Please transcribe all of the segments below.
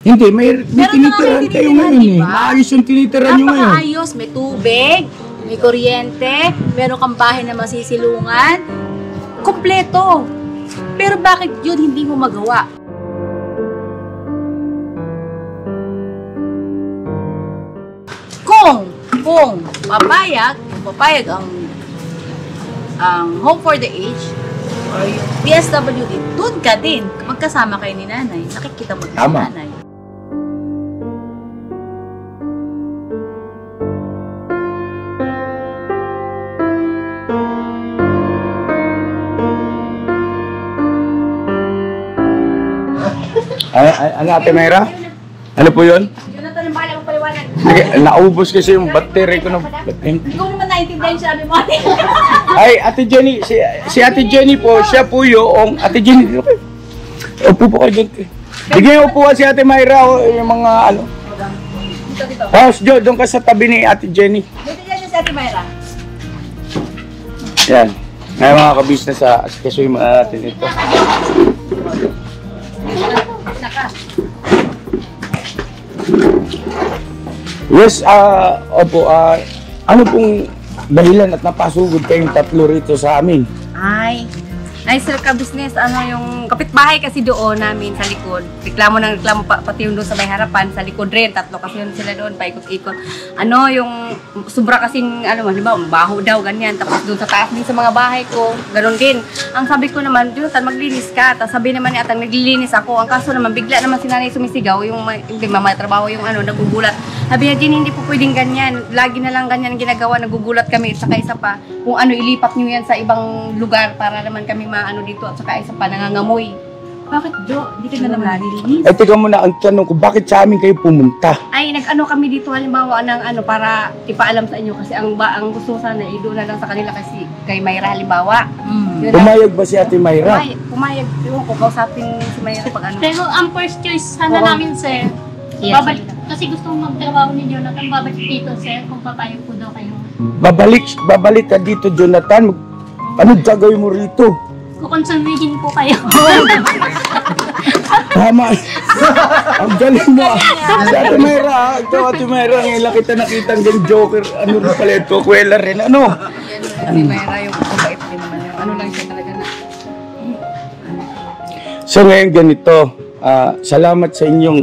Hindi, may tinitirahan kayo ngayon eh. Maayos yung tinitirahan nyo ngayon. Napakaayos, may tubig, may kuryente, meron kang bahay na masisilungan. Kompleto. Pero bakit yun hindi mo magawa? Kung papayag ang Home for the Aged or yung PSWD, doon ka din. Magkasama kayo ni nanay. Nakikita mo din si nanay. Ano Ate Mayra? Ano po yun? Jonathan, yung bahala magpaliwanag. Naubos kasi yung battery ko ng battery. Ikaw naman naintindihan siya, mo. Ay, Ate Jenny, si Ate Jenny po, siya po yung Ate Jenny. Okay. Upo po kayo doon. Bigyan yung upuan si Ate Mayra o yung mga ano. Dito. House Jo, doon ka sa tabi ni Ate Jenny. Dito dyan si Ate Mayra. Yan. Ngayon mga kabisnes sa asikasuhin mo natin ito. Yes, opo, ano pong dahilan at napasugod kayong tatlo rito sa amin? Ay, sir ka-business, yung kapitbahay kasi doon namin sa likod. Reklamo pati yung doon sa may harapan, sa likod rin. Tatlo kasi yun sila doon, paikot-ikot. Yung sobra kasing, halimbawa, baho daw, ganyan. Tapos doon sa taas din sa mga bahay ko, ganoon din. Ang sabi ko naman, Jonathan, maglinis ka. Tapos sabi naman ni Atang, naglilinis ako. Ang kaso naman, bigla naman si nanay sumisigaw, yung trabaho, yung nagugulat. Sabi niya, Jenny, hindi po pwedeng ganyan. Lagi na lang ganyan ginagawa, nagugulat kami. At saka isa pa, kung ilipat nyo yan sa ibang lugar para naman kami dito. At saka isa pa, nangangamoy. Bakit, Jo? Hindi ka na naman nalilinis? Ay, teka muna, ang tanong ko, bakit sa amin kayo pumunta? Ay, kami dito halimbawa ng para ipaalam sa inyo. Kasi ang gusto sana, doon na lang sa kanila kasi kay Mayra halimbawa. Pumayag ba si Ate Mayra? Pumayag. Ewan ko, kausapin si Mayra pag ano. Pero ang first choice sana namin, sir, babalik. Kasi gusto mong magtrabaho ni Jonathan, babalik dito, sir, kung papayag po daw kayo. Babalik ka dito, Jonathan. Anong gagawin mo rito? Kukonsumihin po kayo. Tama. Ang galing mo. Si Ate Mayra, ito Ate Mayra, ngayon kita nakita ang joker. Ano rin pala ito? Kwela rin. Ano? Ate Mayra, yung mabait din naman. Lang siya talaga na. So ngayon ganito, salamat sa inyong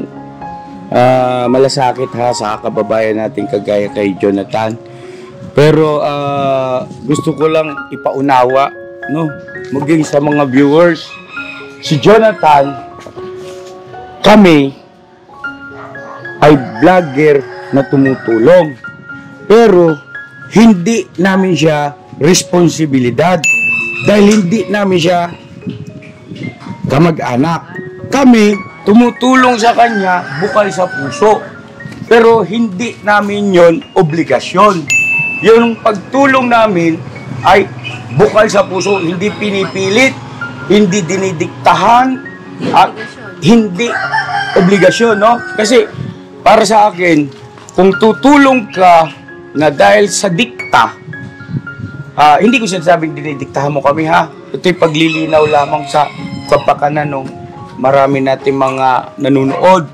malasakit sa kababayan natin kagaya kay Jonathan. Pero gusto ko lang ipaunawa, no, maging sa mga viewers, si Jonathan, kami ay vlogger na tumutulong. Pero hindi namin siya responsibilidad dahil hindi namin siya kamag-anak. Kami tumutulong sa kanya bukal sa puso. Pero hindi namin yon obligasyon. Yung pagtulong namin ay bukal sa puso, hindi pinipilit, hindi dinidiktahan, at hindi obligasyon, no? Kasi para sa akin, kung tutulong ka na dahil sa dikta, hindi ko sinasabing dinidiktahan mo kami, ha? Ito'y paglilinaw lamang sa kapakanan ng marami nating mga nanonood.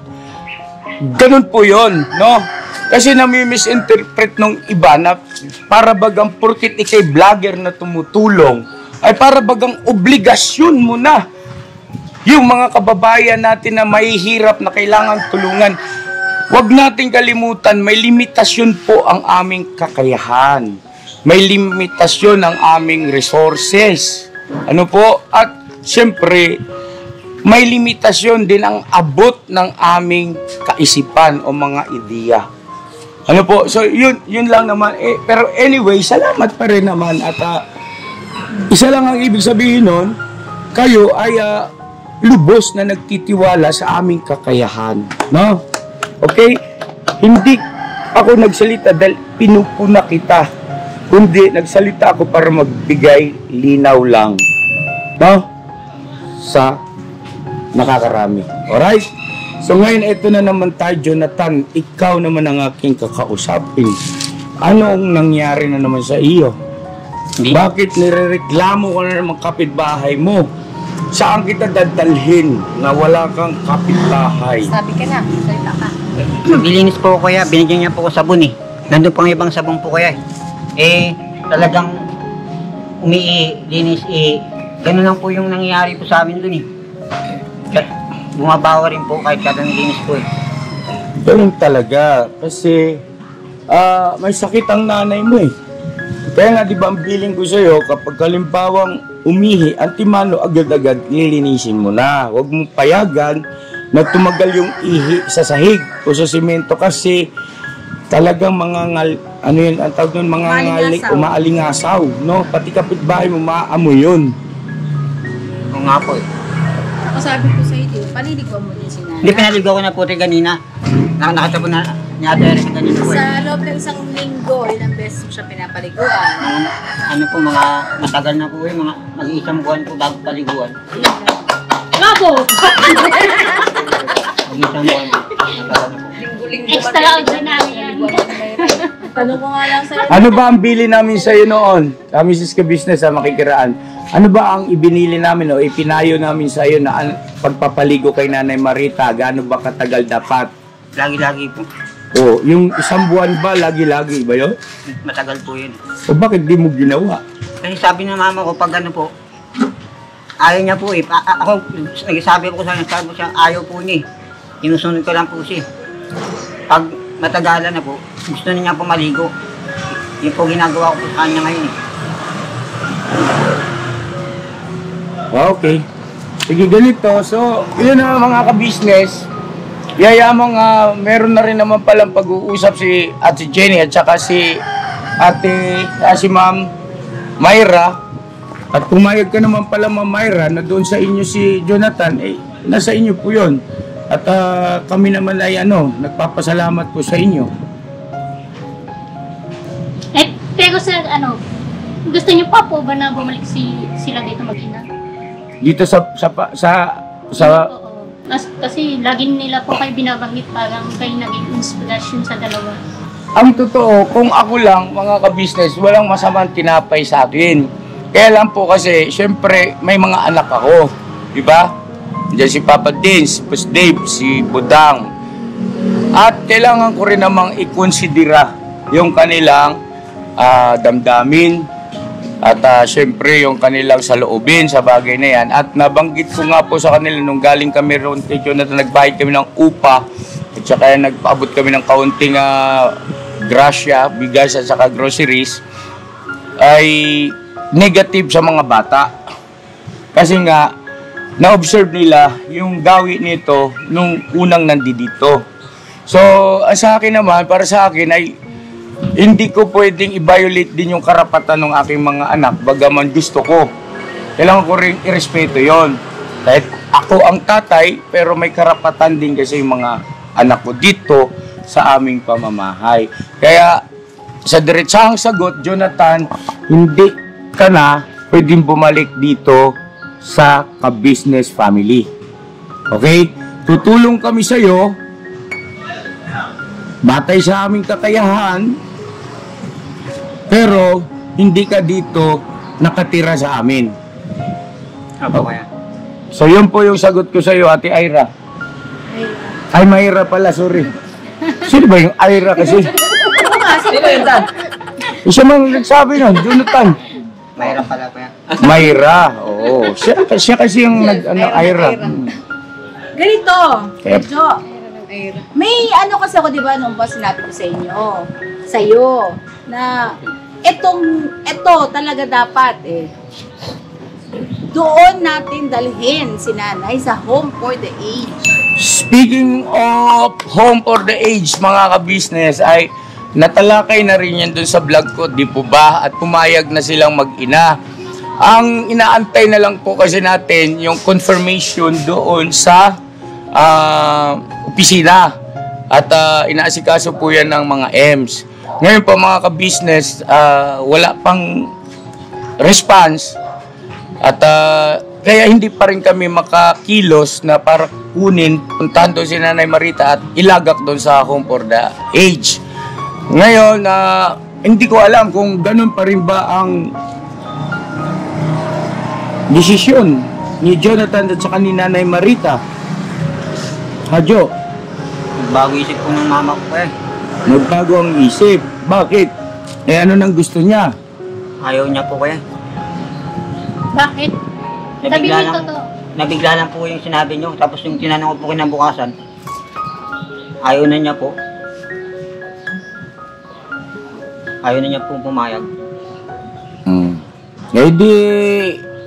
Ganun po yon, no? Kasi nami-misinterpret ng iba na para bagang porkit ikay vlogger na tumutulong, ay para bagang obligasyon mo na yung mga kababayan natin na mahihirap na kailangan tulungan. Huwag nating kalimutan, may limitasyon po ang aming kakayahan. May limitasyon ang aming resources. Ano po? At siyempre, may limitasyon din ang abot ng aming kaisipan o mga ideya. Ano po? So, yun lang naman. Pero anyway, salamat pa rin naman. At isa lang ang ibig sabihin nun, kayo ay lubos na nagtitiwala sa aming kakayahan. No? Okay? Hindi ako nagsalita dahil pinupuna kita. Kundi nagsalita ako para magbigay linaw lang. No? Sa nakakarami. Alright? So ngayon, ito na naman tayo, Jonathan. Ikaw naman ang aking kakausapin. Ano ang nangyari na naman sa iyo? Bakit nirereklamo ka na naman kapitbahay mo? saan kita dadalhin na wala kang kapitbahay? Sabi ka na, salita ka. Naglilinis po ako kuya, binigyan niya po ako sabon eh. Nandun pang ibang sabon po kuya eh. Talagang linis ganun lang po yung nangyayari po sa amin dun eh. Bumabawa rin po kahit kada nilinis po eh. Ganun talaga. Kasi may sakit ang nanay mo eh. Kaya nga di ba ang feeling ko sa'yo, kapag kalimbawang umihi, antimano agad-agad lilinisin mo na. Huwag mong payagan na tumagal yung ihi sa sahig o sa simento kasi talagang mga ang tawag nun, umaalingasaw, no? Pati kapitbahay mo maaamoy yun. Oo nga po eh. Ako sabi ko sa iyo, paliligaw mo din si nanay. Hindi, pinaligaw ko na po rin kanina. Nakatapon na ni Ate Eric kanina po eh. Sa loob ng isang linggo, ilang beses mo siya pinapaliguan. Ano po, mga matagal na po eh, mga mag-iisang buwan po bago paliguan. Bravo! Mag-iisang buwan po, matagal na po. Extraordinary yan. Tanong ko nga lang sa'yo. Ano ba ang bili namin sa'yo noon? Kami sis ka-business sa Makikiraan. Ano ba ang ibinili namin o ipinayo namin sa'yo na pagpapaligo kay Nanay Marita? Gaano ba katagal dapat? Lagi-lagi po. O, yung isang buwan ba, lagi-lagi ba yun? Matagal po yun. O bakit di mo ginawa? Kasi sabi ng mama ko, pag ano po, ayaw niya po eh. Ako, nagsabi ko sa kanya, sabi ko siya, ayaw po niya eh. Inusunod ko lang po siya. Pag matagalan na po, gusto niya po maligo. Yun po ginagawa ko po sa kanya ngayon eh. Okay. Sige, ganito. So, yun na mga ka-business. Yayamang meron na rin naman palang pag-uusap si Ate Jenny at saka si Ma'am Myra. At pumayag ka naman pala Ma'am Myra na doon sa inyo si Jonathan, nasa inyo po yun. At kami naman ay nagpapasalamat po sa inyo. Pero sir, gusto niyo pa po ba na bumalik sila dito mag-ina? Dito sa Oo. Kasi lagi nila po kayo binabanggit, parang kayo naging inspirasyon sa dalawa. Ang totoo, kung ako lang, mga ka-business, walang masamang tinapay sa akin. Kaya lang po kasi, syempre, may mga anak ako. Di ba? Diyan si Papa Din, si Pus Dave, si Budang. At kailangan ko rin namang ikonsidera yung kanilang damdamin. At syempre, yung kanilang saloobin sa bagay na yan. At nabanggit ko nga po sa kanila nung galing kami roon kay Jonathan, nagbayad kami ng upa. At saka nagpaabot kami ng kaunting grasya, bigas at saka groceries. Ay negative sa mga bata. Kasi nga, na-observe nila yung gawi nito nung unang nandito. So, sa akin naman, para sa akin ay hindi ko pwedeng i-violate din yung karapatan ng aking mga anak, bagaman gusto ko. Kailangan ko rin irespeto yon. Kahit ako ang tatay, pero may karapatan din kasi yung mga anak ko dito sa aming pamamahay. Kaya, sa diretsahang sagot, Jonathan, hindi ka na pwedeng bumalik dito sa ka-business family. Okay? Tutulong kami sa iyo batay sa aming kakayahan, pero hindi ka dito nakatira sa amin. Apo kaya. So yun po yung sagot ko sa iyo, Ate Ira. Ay, Mayra pala, sorry. Sino ba yung Ira kasi? Isa mang nagsabi nun, Jonathan. Mayroon pala po yan. Mayra, oo. Siya kasi yung Ira. Ganito, Kaya- medyo, may kasi ako, di ba, nung ba sinabi ko sa'yo, na ito talaga dapat doon natin dalhin si nanay sa home for the aged. Speaking of home for the aged, mga ka-business, ay natalakay na rin yan dun sa vlog ko, di po ba? At pumayag na silang mag-ina. Ang inaantay na lang po kasi natin yung confirmation doon sa opisina. At inaasikaso po yan ng mga EMS. Ngayon po mga ka-business, wala pang response. At kaya hindi pa rin kami makakilos na para kunin, puntahan doon si Nanay Marita at ilagak doon sa home for the aged. Ngayon, hindi ko alam kung ganun pa rin ba ang desisyon ni Jonathan at saka ni Nanay Marita? Jo, Bago isip po ng mama ko eh. nagbago ang isip. Bakit? Eh ano nang gusto niya? Ayaw niya po eh. Bakit? Sabi Nabigla niyo lang, totoo. nabigla lang po yung sinabi niyo. Tapos yung tinanong ko po kinabukasan, ayaw na niya po. Ayaw na niya po pumayag. Eh di,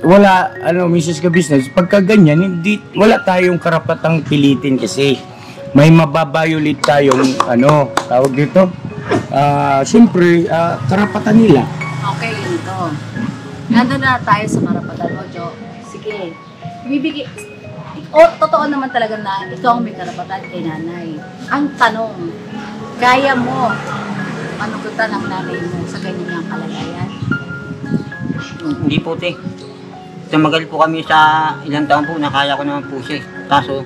wala, Mrs. Ka-Business, pagka ganyan, hindi, wala tayong karapatang pilitin kasi may mababayulit tayong, tawag dito, siyempre, karapatan nila. Okay, ganito. Nandun na tayo sa karapatan mo, Jo. Sige. Ibibigay... totoo naman talaga na ikaw ang may karapatan kay nanay. Ang tanong, kaya mo manugutan ang nanay mo sa ganyang kalagayan? Hindi po, te. Tumagal po kami sa ilang taon po, nakaya ko naman po siya. Kaso,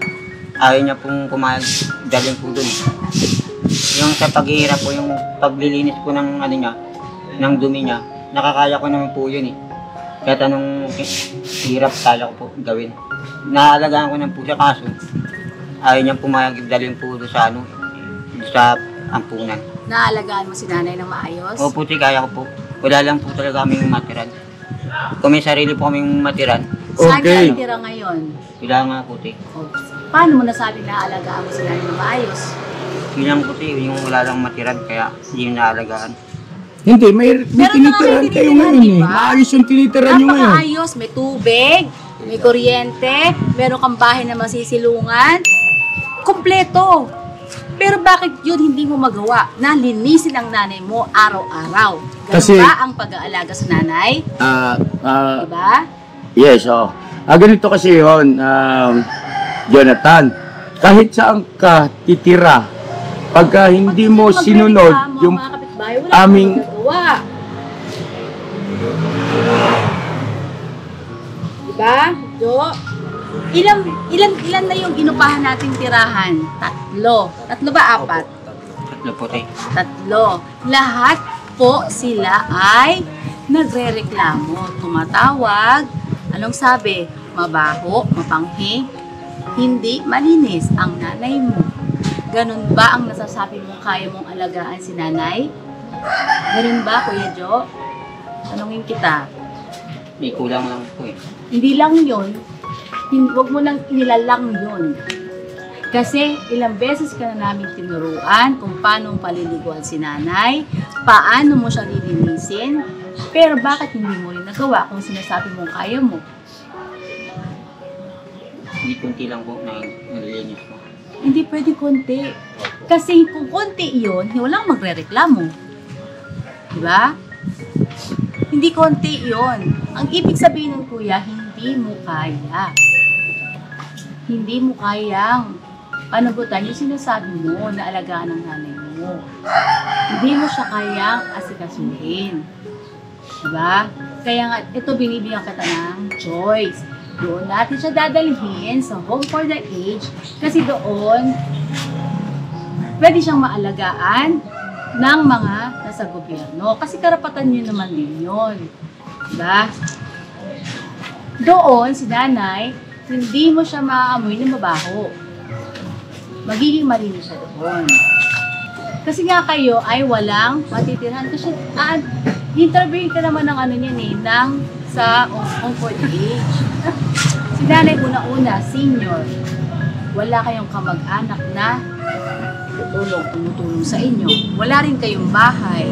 ayaw niya pong pumayag, dalhin po dun. Yung sa paghihirap po, yung paglilinis po ng niya, ng dumi niya, nakakaya ko naman po yun eh. Kahit anong hirap, kaya ko po gawin. Naalagaan ko naman po siya, kaso ayaw niya pumayag, dalhin po doon sa sa ampunan. Naalagaan mo si nanay ng maayos? Opo, te, kaya ko po. Wala lang po talaga kaming matiran. Kung may sarili po kaming matiran, Saan Okay. ka tira ngayon? wala nga po, te. O, paano mo nasabi na alagaan mo si nanay ng maayos? Yun lang po, te, yung wala lang matiran, kaya hindi yung naalagaan. Hindi, may Meron tinitiran na nga kayo may ngayon tinitirahan, eh. di ba? Maayos yung tinitiran nyo ngayon. Napakaayos, may tubig, may kuryente, meron kang bahay na masisilungan, kompleto. Pero bakit yun hindi mo magawa na linisin ang nanay mo araw-araw? Ganun Kasi- ba ang pag-aalaga sa nanay? Diba? Yes, ganito kasi yun, Jonathan. Kahit saan ka titira, pagka hindi mo sinunod yung mga kapitbahay, wala aming- kang magagawa. Diba, Jo? Ilan na yung inupahan nating tirahan? Tatlo. Tatlo ba? Apat? Tatlo po, te. Tatlo. Lahat po sila ay nagre-reklamo, tumatawag. Anong sabi? Mabaho, mapanghi, hindi malinis ang nanay mo. Ganun ba ang nasasabi mo kaya mong alagaan si nanay? Ganun ba, Kuya Jo? Tanungin kita. May kulang lang po eh. Hindi lang yun. Huwag mo nang inilalang yun. Kasi ilang beses ka na namin tinuruan kung paano paliliguan si nanay, paano mo siya lilinisin, pero bakit hindi mo rin nagawa kung sinasabi mong kaya mo? Hindi kunti lang po na nalilinis ko. Hindi pwede konti. Kasi kung konti yun, walang magre-reklamo. Diba? Hindi konti yun. Ang ibig sabihin ng kuya, hindi mo kaya. Hindi mo kayang panagutan yung sinasabi mo na alagaan ng nanay mo. Hindi mo siya kayang asikasuhin. Diba? Kaya nga, ito binibigyan kita ng choice. Doon natin siya dadalhin sa Home for the Aged kasi doon pwede siyang maalagaan ng mga nasa gobyerno. Kasi karapatan niyo naman din yun. Diba? Doon, si nanay, hindi mo siya maaamoy na mabaho. Magiging malinis siya doon. Kasi nga kayo ay walang matitirhan. Kasi interview ka naman ng niyan eh, sa Home for the Aged. Si nanay una-una, senior. Wala kayong kamag-anak na tumutulong sa inyo. Wala rin kayong bahay.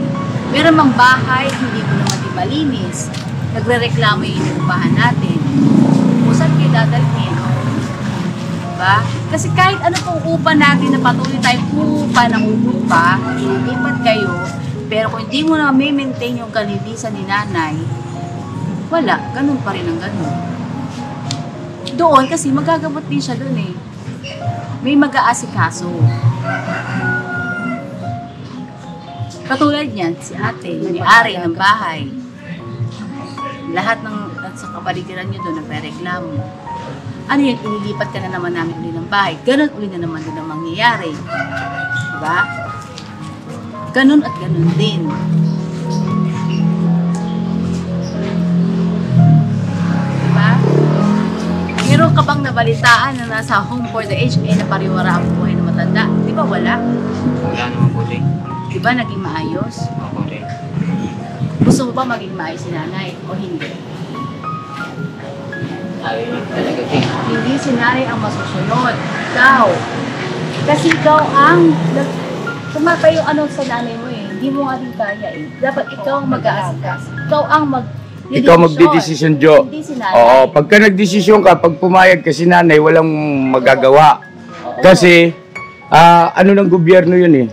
Meron mang bahay, hindi mo naman din malinis. Nagre-reklamo yung inuupahan natin. Kung saan kayo dadalhin? Diba? Kasi kahit ano pong upa natin na patuloy tayong upa ng upa, ilipat kayo, pero kung hindi mo na maintain yung kalinisan ni nanay, wala. Ganun pa rin ang ganun. Doon, kasi magagamot din siya doon eh. May mag-aasikaso. Katulad niyan, si ate, may-ari ng bahay. Lahat ng sa kapaligiran niyo doon nagre-reklamo. Ano yun, inilipat ka na naman namin uli ng bahay. Ganon uli na naman din ang mangyayari. Diba? Ganon at ganon din. Diba? Meron ka bang nabalitaan na nasa home for the aged ay napariwara ang buhay ng matanda? Di ba wala? Wala naman po din. Di ba naging maayos? Opo din. Gusto mo ba maging maayos si nanay o hindi? Ayaw niyo talaga din. Hindi si nanay ang masusunod. Ikaw. Kasi ikaw ang tumata yung ano sa nanay mo eh. Hindi mo nga rin kaya eh. Dapat ikaw ang mag-aasikas. Ikaw ang Ikaw magdidesisyon, Jo. Hindi si nanay. Oo, pagka nagdesisyon ka, pag pumayag ka si nanay, walang magagawa. Kasi, ano ng gobyerno yun eh.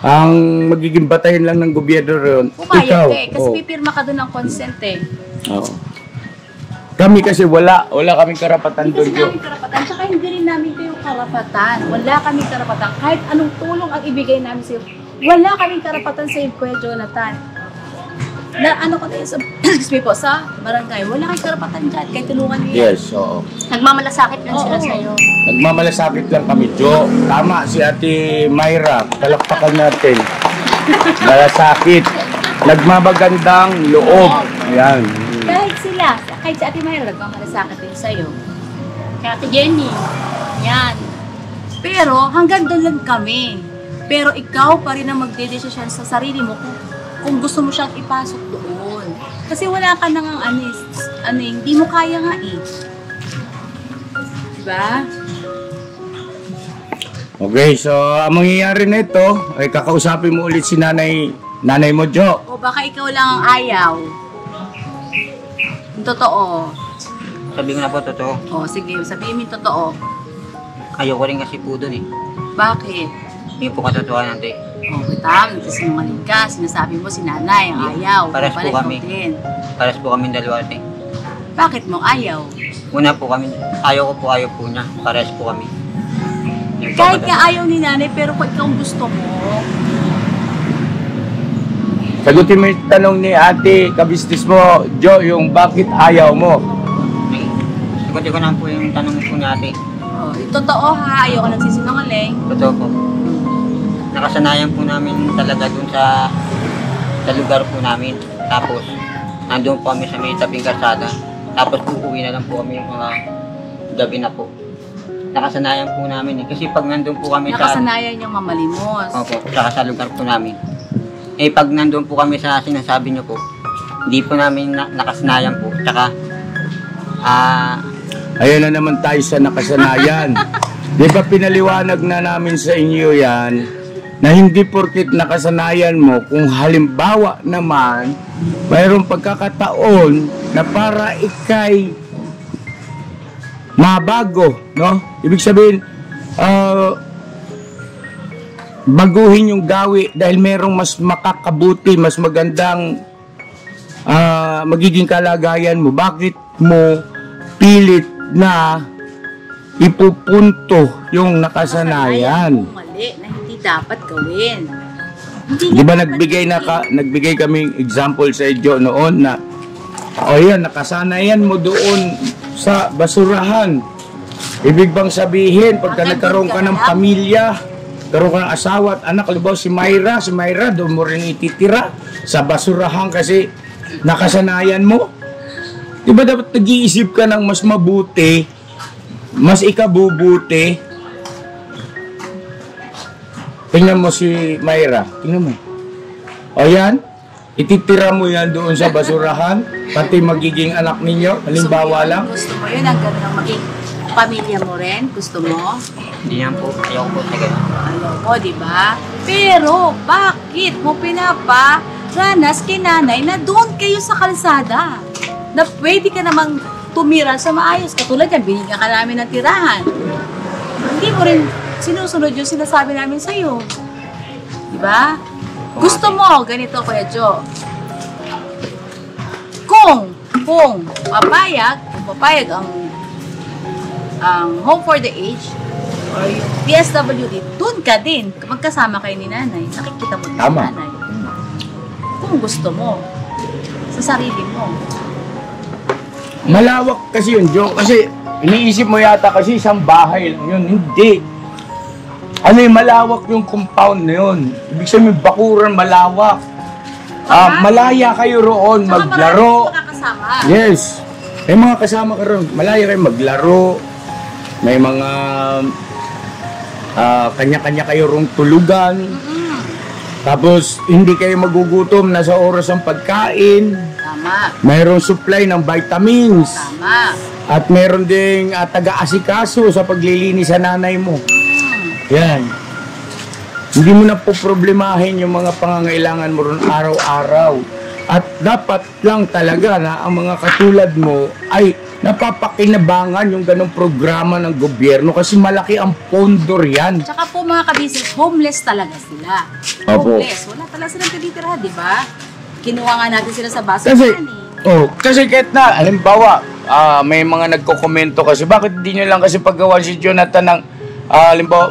Ang magiging batayan lang ng gobyerno ron, Pumayag ikaw. ka eh. Kasi Oo. pipirma ka doon ng consent eh. Oo. Kami kasi wala kaming karapatan Hindi doon, kasi Jo. namin karapatan. Tsaka hindi rin namin kayo karapatan. Wala kaming karapatan. Kahit anong tulong ang ibigay namin sa'yo, wala kaming karapatan sa'yo, Kuya Jonathan. Na ano ko tayo sa, excuse me po, sa barangay, wala kang karapatan dyan. Kahit tulungan niya. Yes, oo. Nagmamalasakit lang sila Oo. sa'yo. Nagmamalasakit lang kami, Jo. Tama, si Ate Myra. Palakpakan natin. Malasakit. Nagmamagandang loob. Ayan. Kahit sila, kahit si Ate Mayra, nagmamalasakit din sa'yo. Kaya Ate Jenny, yan. Pero hanggang doon lang kami. Pero ikaw pa rin ang magdedesisyon sa sarili mo kung gusto mo siyang ipasok doon. Kasi wala ka nang hindi mo kaya nga eh. Diba? Okay, so ang mangyayari na ito, ay kakausapin mo ulit si nanay mo, Jo. O baka ikaw lang ang ayaw. Yung totoo. Sabi ko na po totoo. O sige, sabihin mo yung totoo. Ayoko rin kasi po dun eh. Bakit? Hindi po katotohanan natin. O bitam, nagsisinungaling ka, sinasabi mo si nanay ang ayaw. Pares po Pala ikaw kami. din. Pares po kami dalawa natin. Bakit mo ayaw? Una po kami, ayaw po niya. Pares po kami. Kahit nga ayaw ni nanay, pero kung ikaw gusto mo, Sagutin mo yung tanong ni ate kabistis mo, Jo, yung bakit ayaw mo. Sagutin ko na po yung tanong po ni ate. yung totoo ha, ayaw ka nagsisinungaling. Totoo po. Nakasanayan po namin talaga dun sa lugar po namin. Tapos, nandun po kami sa may tabing kalsada. Tapos uuwi na lang po kami yung mga gabi na po. Nakasanayan po namin eh. Kasi pag nandun po kami Nakasanayan yung mamalimos. Opo, saka sa lugar po namin. Eh pag nandun po kami sa sinasabi niyo po, hindi po namin nakasanayan po. Tsaka, Ayan na naman tayo sa nakasanayan. Di ba pinaliwanag na namin sa inyo yan, na hindi porkit nakasanayan mo, kung halimbawa naman, mayroong pagkakataon na para ikay mabago, no? Ibig sabihin, baguhin yung gawi dahil merong mas makakabuti, mas magandang magiging kalagayan mo. Bakit mo pilit na ipupunto yung nakasanayan? Kung mali na hindi dapat gawin. Di ba nagbigay kaming example sa inyo noon na yan, nakasanayan mo doon sa basurahan. Ibig bang sabihin, pagka nagkaroon ka ng pamilya, karoon ka ng asawa at anak, halimbawa si Myra, doon mo rin ititira sa basurahan kasi nakasanayan mo. Di ba dapat nag-iisip ka ng mas mabuti, mas ikabubuti? Tingnan mo si Myra, tingnan mo. O yan, ititira mo yan doon sa basurahan, pati magiging anak ninyo, halimbawa lang. Gusto mo yun, ang gano'n ang maging pamilya mo rin? Gusto mo? hindi yan po, ayaw po na gano'n. Ayaw mo, di ba? Pero, bakit mo pinaparanas kay nanay na doon kayo sa kalsada? Na pwede ka namang tumira sa maayos. Katulad yan, binigyan ka namin ng tirahan. Hindi mo rin sinusunod yung sinasabi namin sa'yo. Di ba? Gusto mo, ganito, Kuya Jo. Kung papayag ang Home for the Aged or yung PSWD, doon ka din. Magkasama kayo ni nanay. Nakikita mo din si Tama. nanay. Kung gusto mo. Sa sarili mo. Malawak kasi yun, Jo. Kasi iniisip mo yata kasi isang bahay lang yun. Hindi. Ano yung malawak yung compound na yun. Ibig sabihin, bakuran malawak. Malaya kayo roon, Saka maglaro. maraming makakasama. Yes. May mga kasama ka ron, malaya kayo maglaro, may mga kanya-kanya kayo rong tulugan. Tapos, hindi kayo magugutom, nasa oras ang pagkain. Tama. Mayroong supply ng vitamins. Tama. At meron ding taga-asikaso sa paglilinis sa nanay mo. Yan. Hindi mo na po problemahin yung mga pangangailangan mo ron araw-araw. At dapat lang talaga na ang mga katulad mo ay napapakinabangan yung ganong programa ng gobyerno kasi malaki ang pondo riyan. Tsaka po mga kabisnes, homeless talaga sila. Opo. Homeless. Wala talaga silang tinitirahan, di ba? Kinuha nga natin sila sa bus. Kasi kahit na, halimbawa, may mga nagkokomento kasi, bakit di nyo lang kasi paggawa si Jonathan ng, halimbawa,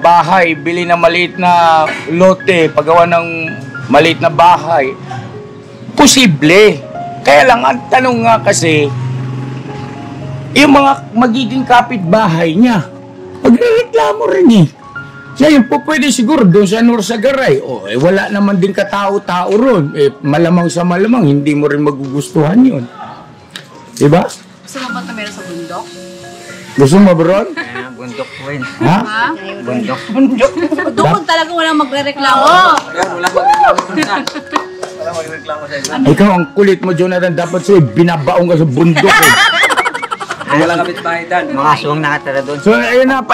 bahay, bili na maliit na lote, paggawa ng maliit na bahay. Posible. Kaya lang, ang tanong nga kasi, yung mga magiging kapitbahay niya, magrereklamo rin eh. Ngayon po pwede siguro doon sa Norsagaray, wala naman din katao-tao ron. Malamang sa malamang, hindi mo rin magugustuhan yun. Diba? Gusto mo ba ito meron sa bundok? Gusto mo ba ron? Bundok po yun. Ha? Ha? Bundok. Doon talaga walang magre-reklamo. Ikaw ang kulit mo, Jonathan. Dapat sa'yo, binabaong ka sa bundok eh. Walang kapitbahay doon. Mga aswang nakatara doon. So, ayun na,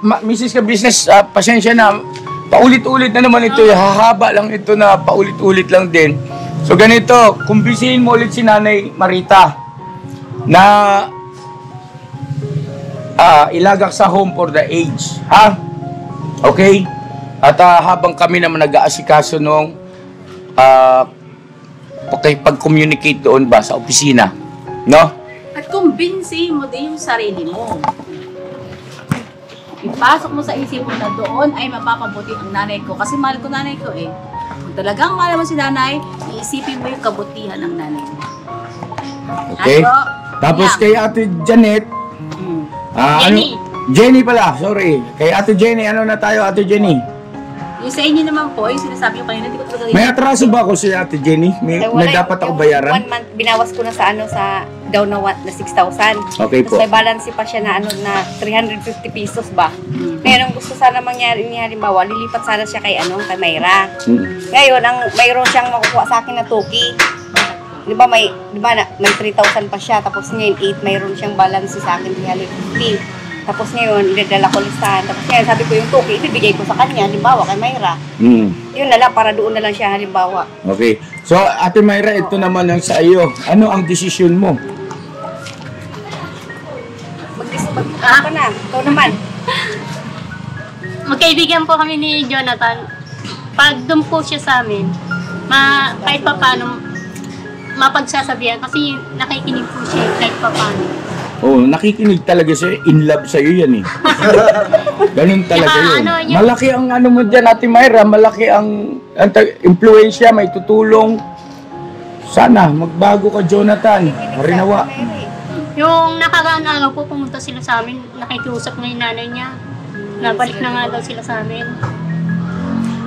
Mrs. Ka-Business, pasensya na. Paulit-ulit na naman ito. Hahaba lang ito na paulit-ulit lang din. So, ganito, kumbisihin mo ulit si Nanay Marita na ilagak sa home for the age. Ha? Okay? At habang kami naman nag-aasikaso nung pag-communicate doon ba sa opisina. No? At kumbinsihin mo din yung sarili mo. Ipasok mo sa isip mo na doon ay mapapabuti ang nanay ko. Kasi mahal ko nanay ko eh. Kung talagang mahal mo si nanay, iisipin mo yung kabutihan ng nanay mo. Okay? Aso, Tapos yeah. kay Ate Janet, Jenny. Jenny pala, sorry. Kay Ate Jenny, ano na tayo, Ate Jenny? Yung sa inyo naman po, yung sinasabi ko kanina, hindi ko talaga May atraso ba ako si Ate Jenny? May dapat ako bayaran? 1 month, binawas ko na sa down na 6,000. Okay po. Tapos may balance pa siya na na 350 pesos ba? Ngayon, ang gusto sana mangyari niya, halimbawa, lilipat sana siya kay kay Mayra. Ngayon, mayroon siyang makukuha sa akin na toki. Di ba may 3,000 pa siya, tapos ngayon 8, mayroon siyang balance sa akin 350. Tapos ngayon, idadala ko listahan. Tapos ngayon, sabi ko yung toki, ibibigay ko sa kanya, halimbawa kay Mayra. Yun na lang, para doon na lang siya, halimbawa. Okay. So, Ate Mayra, ito naman ang sa iyo. Ano ang desisyon mo? Ako na, ikaw naman. Magkaibigan po kami ni Jonathan. Pag doon po siya sa amin, kahit pa paano, mapagsasabihan. Kasi nakikinig po siya kahit pa paano. Nakikinig talaga siya. In love sa'yo yan eh. Ganun talaga yun. Malaki ang ano mo dyan, Ate Mayra. Malaki ang influensya, may tutulong. Sana, magbago ka, Jonathan. Marinawa. Yung nakaraan araw po, pumunta sila sa amin. Nakikiusap na yung nanay niya. Nabalik na nga daw sila sa amin.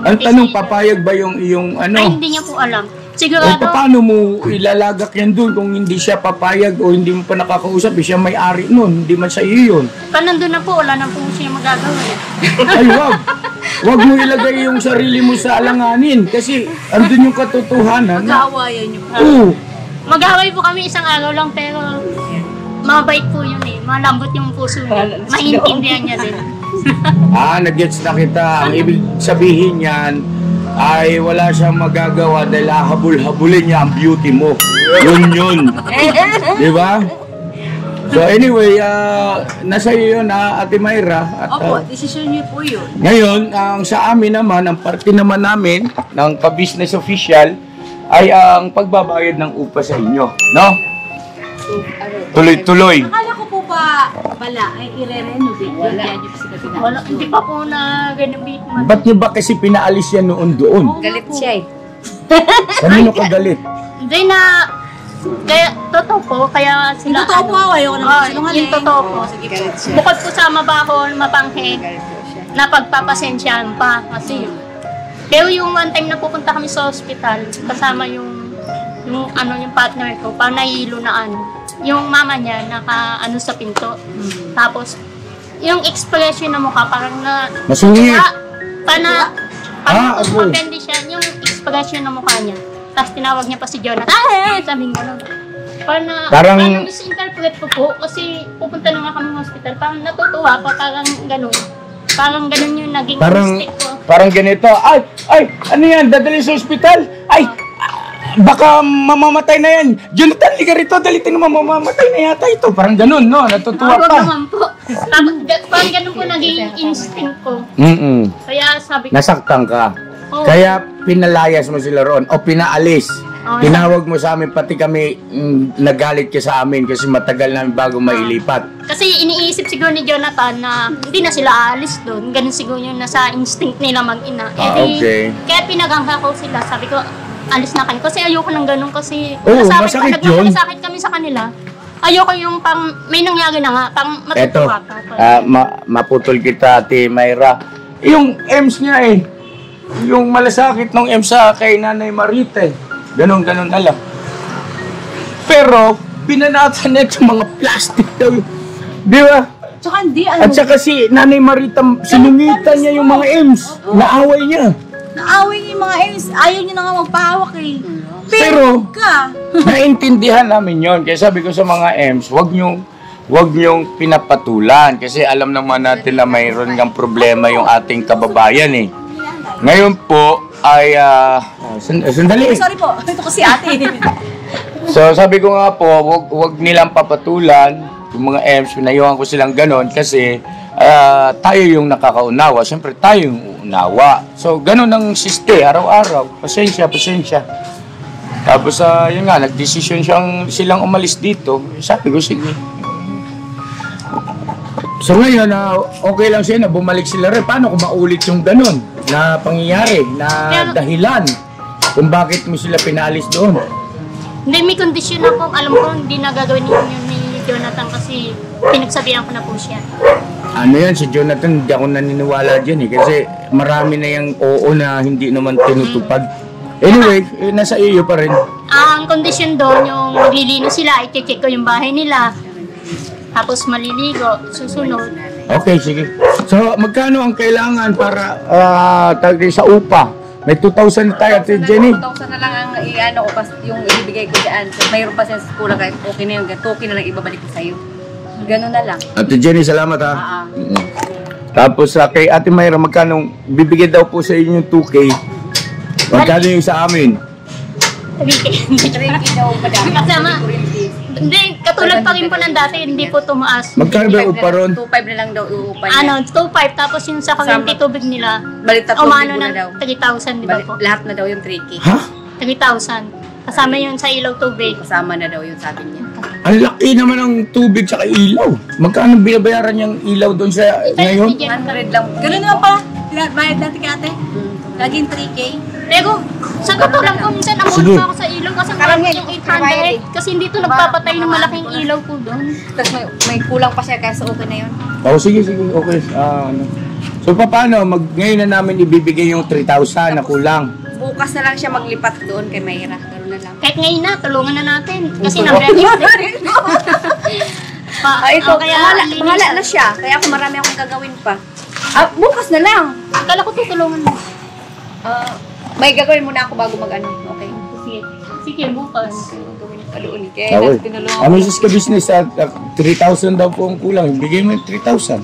Ang tanong, papayag ba yung iyong ano? Ay, hindi niya po alam. O Sigurado, paano mo ilalagak yan doon kung hindi siya papayag o hindi mo pa nakakausap, siya may-ari nun, hindi man sa iyo yun. pa nandun na po, wala na po siya magagawa. Ay, wag. Wag mo ilagay yung sarili mo sa alanganin kasi andun yung katotohanan. mag-aawayan niyo po. Oo. Mag-away po kami isang araw lang, pero mabait po yun eh. Malambot yung puso niya. Maintindihan niya din. Nag-gets na kita. Ang ibig sabihin yan ay wala siyang magagawa dahil habul-habulin niya ang beauty mo. Yun. Di ba? So anyway, nasa iyo yun, Ate Mayra. At, Opo, desisyon niyo po yun. ngayon, ang sa amin naman, ang parte naman namin ng ka-business official ay ang pagbabayad ng upa sa inyo. No? Tuloy-tuloy. Akala ko po ba, ay i-renovate yun, kaya niyo po sila pinaalis Wala, hindi pa po na ganun bit man. Ba't niyo ba kasi pinaalis yan noon doon? Galit siya eh. Kanino ka galit? Hindi na, kaya, totoo po, kaya sila, Totoo po, ayaw ko naman sinungaling. yung totoo po. Sige po. Galit siya. Bukod po sa mabahon, mapanghe, Galit po siya. napagpapasensyahan pa kasi pero yung one time na pupunta kami sa hospital kasama yung yung yung partner ko, parang nahihilo na yung mama niya sa pinto. Tapos, yung expression ng mukha, parang Masungit. Parang okay. mapendi siya, yung expression ng mukha niya. Tapos tinawag niya pa si Jonathan, sabi nga gano'n. Parang misinterpret ko po, kasi pupunta na nga kami ng hospital, parang natutuwa pa, parang gano'n. Parang gano'n yung naging mistake ko. Parang ganito, ano yan, dadali sa ospital? Baka mamamatay na yan. Jonathan, liga rito, dalitin mo, mamamatay na yata ito. Parang ganun, no? Natutuwa pa. Naman po. Parang ganun po naging instinct ko. Kaya sabi ko, Nasaktan ka. Kaya pinalayas mo sila roon o pinaalis. Tinawag mo sa amin, pati kami nagalit ka sa amin kasi matagal namin bago mailipat. Kasi iniisip siguro ni Jonathan na hindi na sila aalis doon. Ganun siguro yung nasa instinct nila mag-ina. Okay. Kaya pinagangka ko sila. Sabi ko, alis na kami. Kasi ayoko ng ganun kasi masakit yun. nagmasakit kami sa kanila. Ayoko yung pang may nangyari na nga, pang matutuwa pa. Maputol kita, Ate Mayra. Yung EMS niya yung malasakit ng EMS sa kay Nanay Marita Ganon alam. Pero, binanatan niya yung mga plastic daw. Di ba? Tsaka hindi, At saka si Nanay Marita, sinungitan niya yung mga EMS. Naaway niya. Naaway niya yung mga ex. Ayaw niya na nga magpahawak Pero ka. naintindihan namin yon. Kaya sabi ko sa mga EMS, wag niyong pinapatulan. Kasi alam naman natin na mayroon ng problema yung ating kababayan Ngayon po ay, sandali. Sorry po, ito kasi ate. So sabi ko nga po, wag nilang papatulan yung mga EMS. Pinayuhan ko silang ganon kasi tayo yung nakakaunawa. Siyempre tayo yung unawa. So ganon ang siste, araw-araw. Pasensya. Tapos yun nga, nagdesisyon silang umalis dito. Sabi ko, sige. So ngayon, okay lang siya na bumalik sila rin. Paano kung maulit yung ganon na pangyayari, na dahilan kung bakit mo sila pinalis doon? Hindi, may kondisyon ako. Alam ko, hindi na gagawin yun ni Jonathan kasi pinagsabihan ko na po siya. Ano yan, si Jonathan, hindi ako naniniwala dyan kasi marami na yung oo na hindi naman tinutupad. Anyway, nasa iyo pa rin. Ang kondisyon doon, yung maglilinis sila, i-check ko yung bahay nila. Tapos maliligo, susunod. Okay, sige. So, magkano ang kailangan para sa upa? May 2,000 na tayo, Ate Jenny. 2,000 na lang ang ko kasi yung ibibigay ko dyan. Mayroon pa siya sa kulang kahit okay na yung token na lang ibabalik ko sa'yo. Ganun na lang. Ate Jenny, salamat ha. Tapos kay Ate Mayra, magkano bibigay daw po sa inyo yung 2K? Magkano yung sa amin? 3K daw pa dami. Kasama. Hindi, katulad pa rin po ng dati, hindi po tumaas. Magkano ba upa ron? 2,500 na lang daw uupa niya. 2,500 tapos yung sa kuryente tubig nila. Balik 3,000 na daw. 3,000, di ba po? Lahat na daw yung 3K. Ha? 3,000. Kasama yun sa ilaw tubig. Kasama na daw yung sabi niya. Ang laki naman ng tubig sa ilaw. Magkano binabayaran niyang ilaw doon sa ngayon? 100 lang. Ganun naman pala. Bayad natin kay ate. Laging 3K. Pero, sa totoo lang po, minsan Sige. ako sa ilaw kasi marami yung 800. Kasi hindi to nagpapatay ng malaking ilaw po doon. Tapos may kulang pa siya kaya okay na yun. Sige, okay. So, paano? Ngayon na namin ibibigay yung 3,000 na kulang. Bukas na lang siya maglipat doon kay Mayra. Gano'n na lang. Kahit ngayon na, tulungan na natin. Kasi na-breakfast. Ito, kaya mahala na siya. Kaya ako marami akong gagawin pa. Bukas na lang. Akala ko tutulungan mo. May gagawin muna ako bago mag-ano. Okay. Sige, bukas. Gagawin ka doon. Kaya tinulungan ko. Amisis ka business at 3,000 daw po ang kulang. Bigay mo yung 3,000.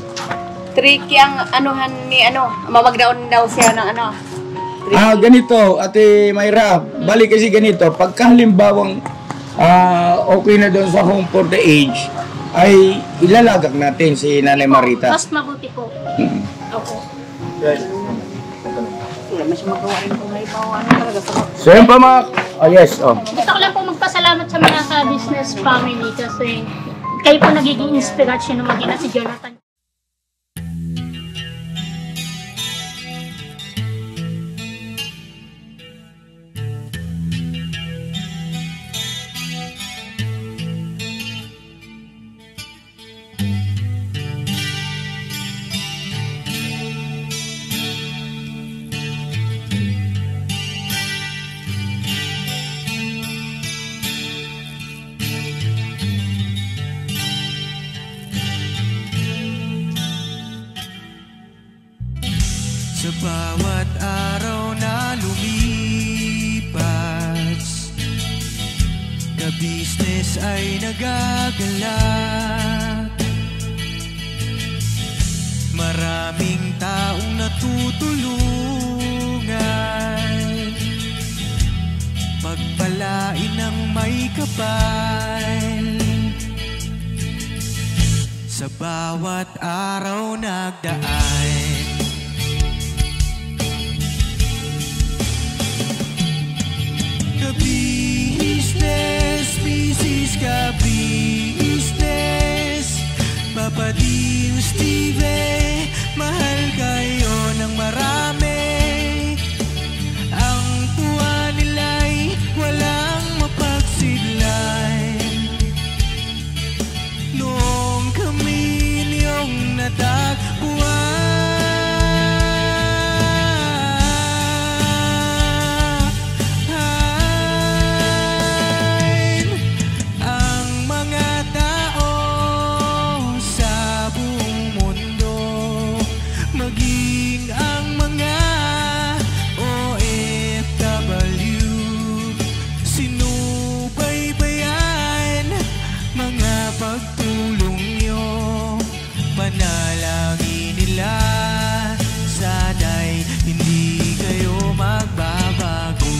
Tricky ang anuhan ni mamagdaon daw siya ng Ganito, Ate Mayra. Balik kasi ganito. Pagka halimbawang okay na doon sa home for the age, ay ilalagak natin si Nanay Marita. Mas mabuti po. Okay. Wala man siya magawa rin kung may ano talaga sa So yun pa mga... yes. Gusto ko lang po magpasalamat sa mga ka-business family kasi kayo po nagiging inspiration ng mag-ina si Jonathan. bawat araw na lumipas, ka-business ay nagagalak. Maraming taong natutulungan, pagpalain ng may kapal. Sa bawat araw nagdaan, ka-business, business, ka-business, Papa Dio, Steve, mahal kayo ng marami. Ang tuwa nila'y walang mapagsidlan. Noong kami niyong natagpuan, ang mga tao sa buong mundo, maging ang mga OFW, sinubaybayan mga pagtulong nyo, panalangin nila, sana'y hindi kayo magbabago.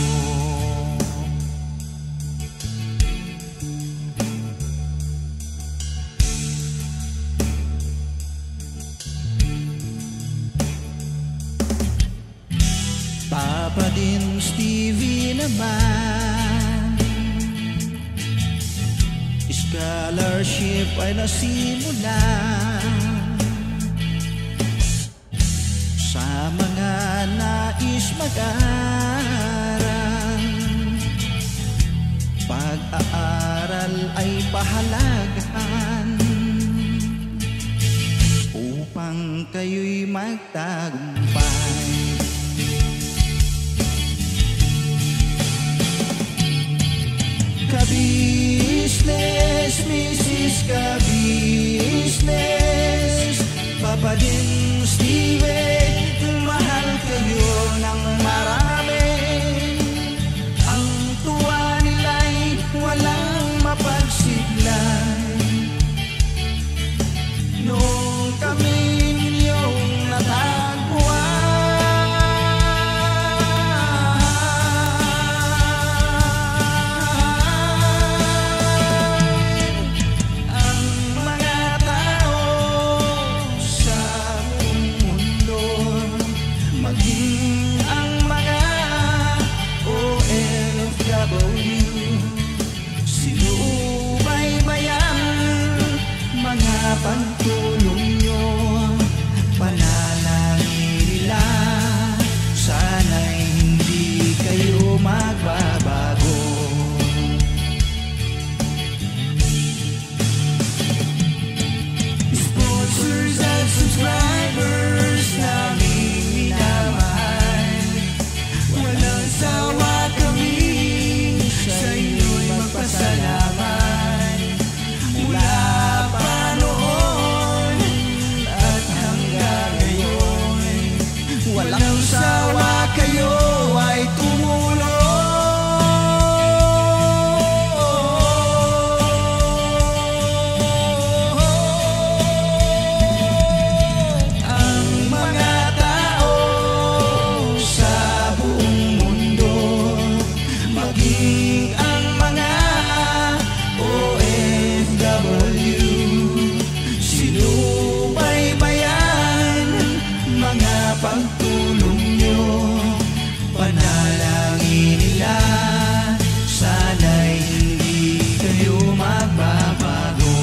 Papa din Stevie naman, scholarship ay nasimulan sa mga nais mag-aral. Pag-aaral ay pahalagahan upang kayo'y magtagumpay. Ka-business, Mrs. Ka-business, Papa din Steve, mahal kayo ng marami. Ang tuwa nila'y walang mapagsidlan. Noong kami ninyong natagpuan, pagtulong nyo, panalangin nila, sana'y hindi kayo magbabago. Sponsors at subscribers naming minamahal, walang sawa kami sa inyo'y magpasalamat. Mula pa noon at hanggang ngayon, walang sawa kayo ay tumulong. Ang mga tao sa buong mundo, maging ang mga OFW, sinubaybayan mga pagtulong nyo, panalangin nila, sana'y hindi kayo magbabago.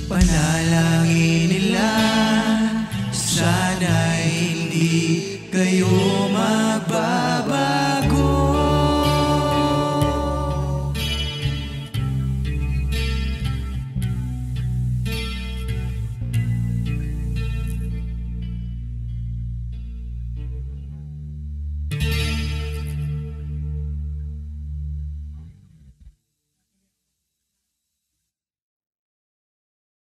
Panalangin nila, sana'y hindi kayo